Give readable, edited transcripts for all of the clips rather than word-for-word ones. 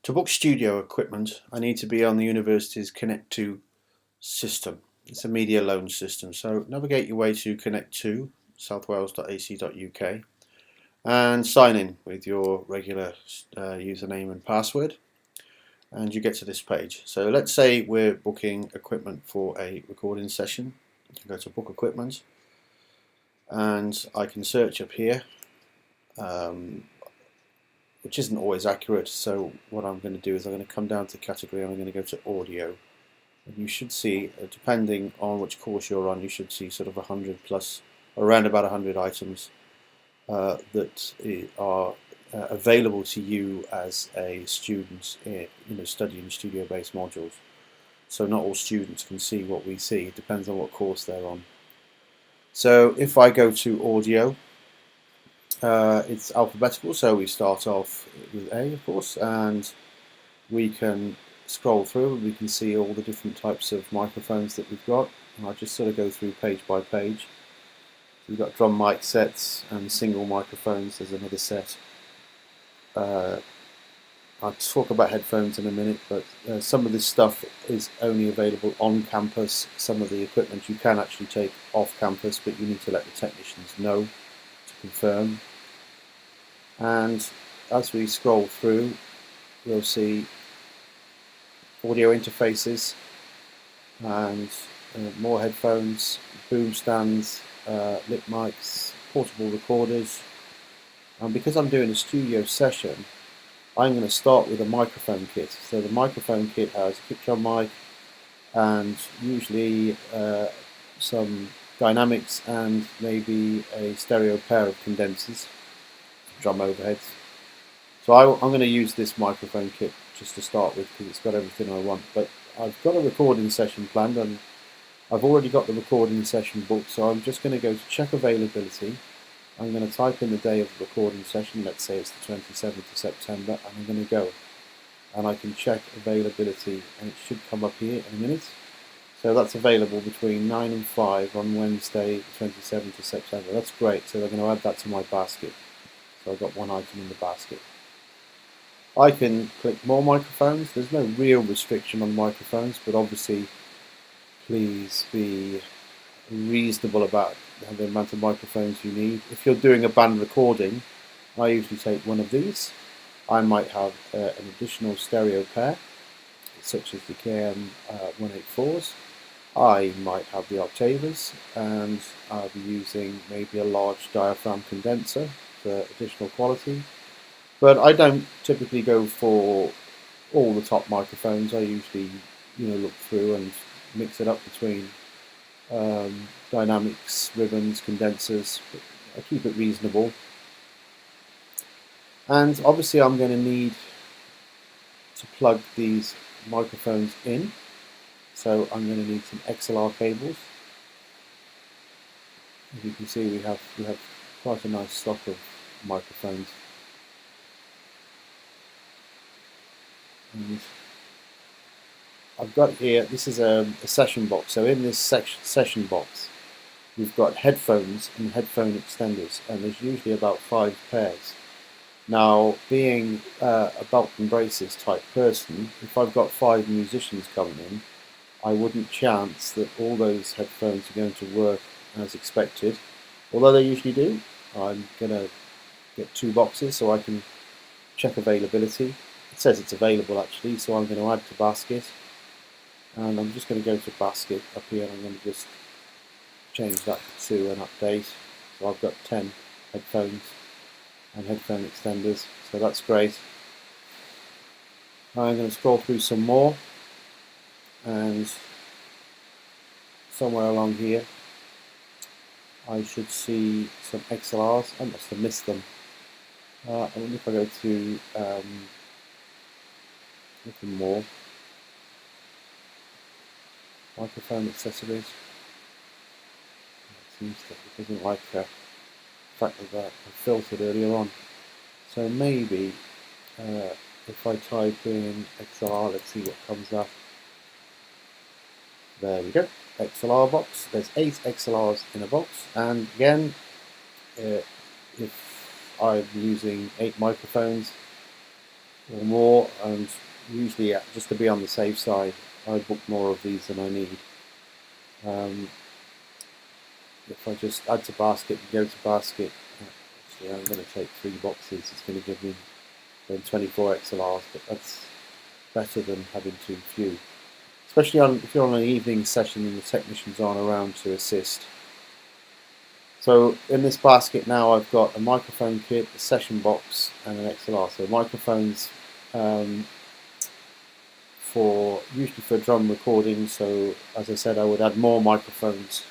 To book studio equipment, I need to be on the university's Connect2 system. It's a media loan system, so navigate your way to Connect2, southwales.ac.uk, and sign in with your regular username and password, and you get to this page. So let's say we're booking equipment for a recording session. You can go to book equipment, and I can search up here. Which isn't always accurate, so what I'm going to do is I'm going to come down to category and I'm going to go to audio. And you should see, depending on which course you're on, you should see sort of 100 plus, around about 100 items that are available to you as a student studying studio-based modules. So not all students can see what we see, it depends on what course they're on. So if I go to audio, it's alphabetical, so we start off with A, of course, and we can scroll through and we can see all the different types of microphones that we've got. And I'll just sort of go through page by page. We've got drum mic sets and single microphones. There's another set. I'll talk about headphones in a minute, but some of this stuff is only available on campus. Some of the equipment you can actually take off campus, but you need to let the technicians know to confirm. And as we scroll through, you'll see audio interfaces and more headphones, boom stands, lip mics, portable recorders. And because I'm doing a studio session, I'm going to start with a microphone kit. So the microphone kit has a kick drum mic and usually some dynamics and maybe a stereo pair of condensers, drum overheads. So I'm going to use this microphone kit just to start with because it's got everything I want. But I've got a recording session planned and I've already got the recording session booked, so I'm just going to go to check availability. I'm going to type in the day of the recording session, let's say it's the 27th of September, and I'm going to go. And I can check availability, and it should come up here in a minute. So that's available between 9 and 5 on Wednesday, the 27th of September. That's great, so I'm going to add that to my basket. So I've got one item in the basket. I can click more microphones. There's no real restriction on microphones, but obviously please be reasonable about the amount of microphones you need. If you're doing a band recording, I usually take one of these. I might have an additional stereo pair, such as the KM 184s. I might have the Octavas, and I'll be using maybe a large diaphragm condenser for additional quality. But I don't typically go for all the top microphones. I usually, look through and mix it up between dynamics, ribbons, condensers. I keep it reasonable. And obviously I'm going to need to plug these microphones in. So I'm going to need some XLR cables. As you can see, we have quite a nice stock of microphones. And I've got here, this is a session box. So in this session box, we've got headphones and headphone extenders, and there's usually about 5 pairs. Now, being a belt and braces type person, if I've got 5 musicians coming in, I wouldn't chance that all those headphones are going to work as expected, although they usually do. I'm going to get 2 boxes so I can check availability. It says it's available actually, so I'm going to add to basket, and I'm just going to go to basket up here and I'm going to just change that to an update. So I've got 10 headphones and headphone extenders, so that's great. Now I'm going to scroll through some more, and somewhere along here I should see some XLRs. I must have missed them. I wonder if I go to looking more microphone accessories. It seems that it doesn't like the fact that I filtered earlier on. So maybe if I type in XLR, let's see what comes up. There we go, XLR box. There's 8 XLRs in a box, and again, if I'm using 8 microphones, or more, and usually just to be on the safe side, I book more of these than I need. If I just add to basket and go to basket, actually I'm going to take 3 boxes. It's going to give me then 24 XLRs, but that's better than having too few. Especially if you're on an evening session and the technicians aren't around to assist. So in this basket now I've got a microphone kit, a session box and an XLR. So microphones usually for drum recording, so as I said I would add more microphones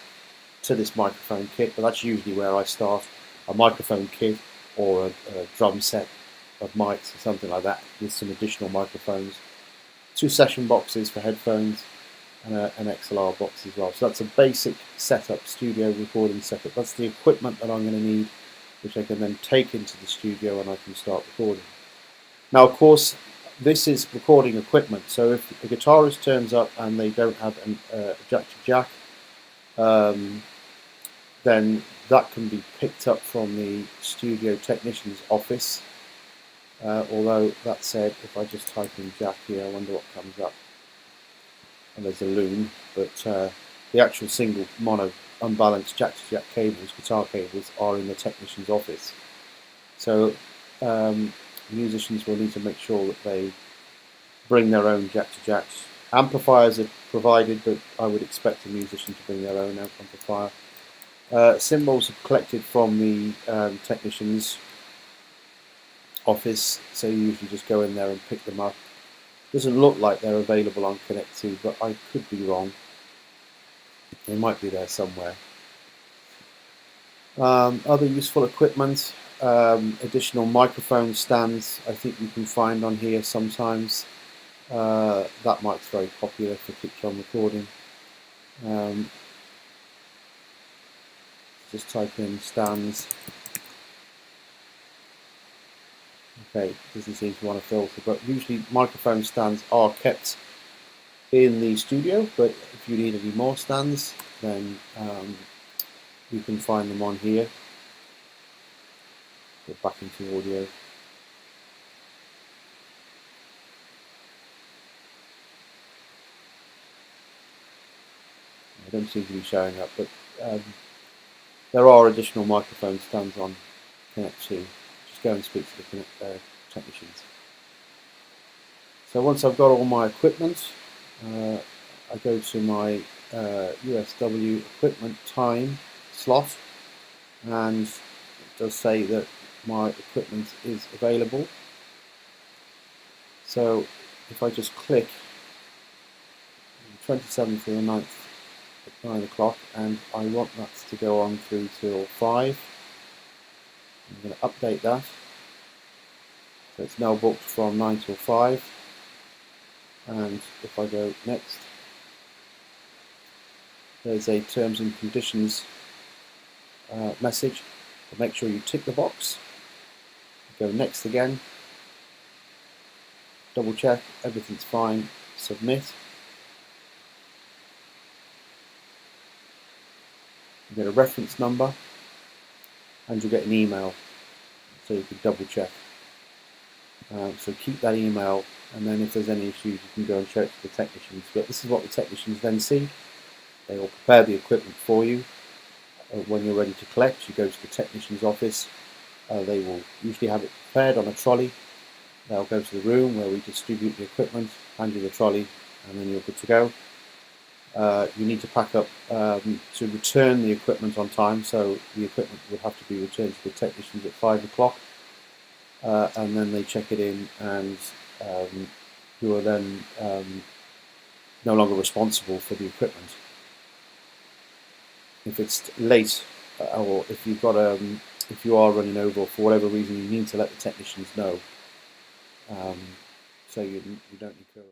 to this microphone kit, but that's usually where I start, a microphone kit or a drum set of mics or something like that with some additional microphones. 2 session boxes for headphones and an XLR box as well. So that's a basic setup, studio recording setup. That's the equipment that I'm going to need, which I can then take into the studio and I can start recording. Now of course this is recording equipment, so if a guitarist turns up and they don't have a jack-to-jack, then that can be picked up from the studio technician's office. Although that said, if I just type in jack here, I wonder what comes up. And there's a loon, but the actual single mono unbalanced jack-to-jack cables, guitar cables, are in the technician's office. So musicians will need to make sure that they bring their own jack-to-jacks. Amplifiers are provided, but I would expect a musician to bring their own amplifier. Cymbals are collected from the technician's office, so you usually just go in there and pick them up. Doesn't look like they're available on Connect2, but I could be wrong. They might be there somewhere. Other useful equipment, additional microphone stands I think you can find on here sometimes. That mic's very popular for kick drum recording. Just type in stands. Okay, doesn't seem to want to filter, but usually microphone stands are kept in the studio, but if you need any more stands, then you can find them on here. Go back into audio. I don't seem to be showing up, but there are additional microphone stands on Connect2. Just go and speak to the technicians. So once I've got all my equipment, I go to my USW equipment time slot, and it does say that my equipment is available. So if I just click 27th of the 9th at 9 o'clock, and I want that to go on through till 5, I'm going to update that. So it's now booked from 9 till 5, and if I go next, there's a terms and conditions message. But make sure you tick the box, go next again, double check, everything's fine, submit. You get a reference number and you'll get an email, so you can double check. So keep that email, and then if there's any issues you can go and show it to the technicians. But this is what the technicians then see. They will prepare the equipment for you. When you're ready to collect, you go to the technician's office. They will usually have it prepared on a trolley. They'll go to the room where we distribute the equipment, hand you the trolley, and then you're good to go. You need to pack up to return the equipment on time, so the equipment would have to be returned to the technicians at 5 o'clock, and then they check it in, and you are then no longer responsible for the equipment. If it's late, or if you've got if you are running over, or for whatever reason, you need to let the technicians know, so you don't incur